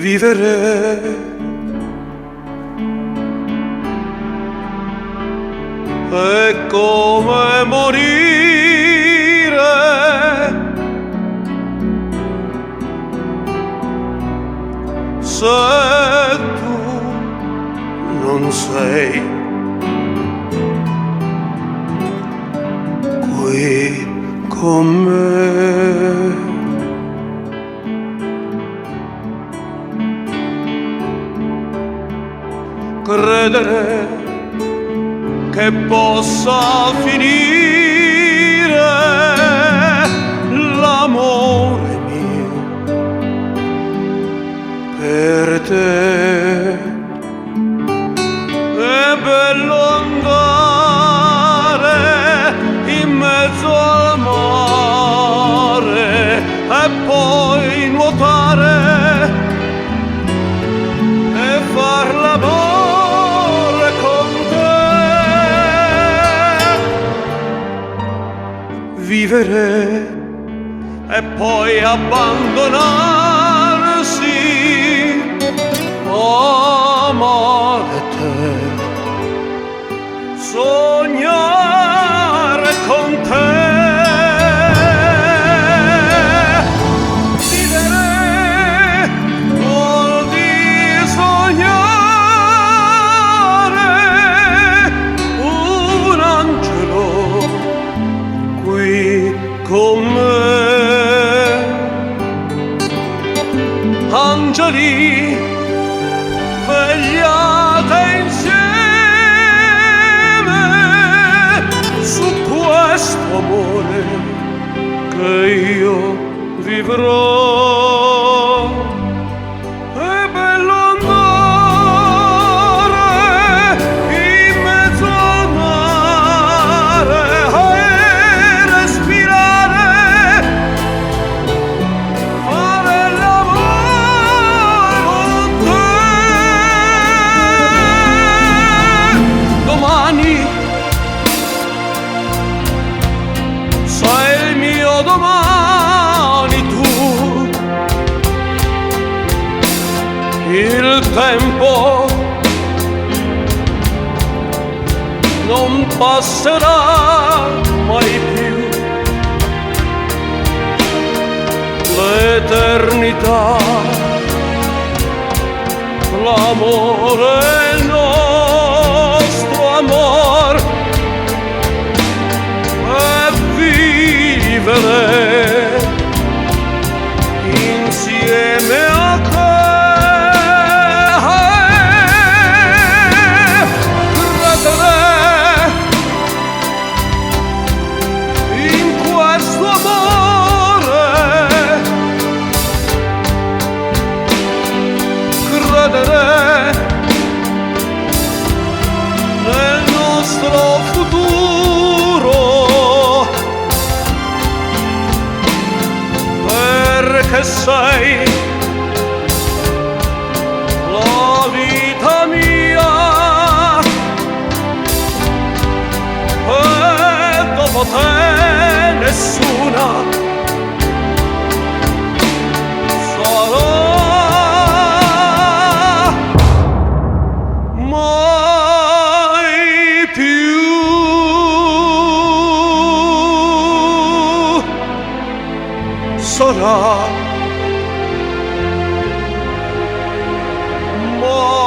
vivere è come morire se tu non sei qui con me. Credere che possa finire l'amore mio per te. È bello andare in mezzo al mare e poi nuotare e far l'amore con te. Vivere e poi abbandonarsi, amare te, sognare con te. Vivere vuol dire sognare un angelo qui con me. Angeli vegliate insieme su questo amore che io vivrò. È bello andare in mezzo al mare e respirare, fare l'amore con te. Domani sei il mio domani tu. Il tempo non passerà mai più. L'eternità, l'amore, il nostro amor e vivere insieme a te. Credere nel nostro futuro, perché sei la vita mia e dopo te nessuna sarà mai più. Sarà mai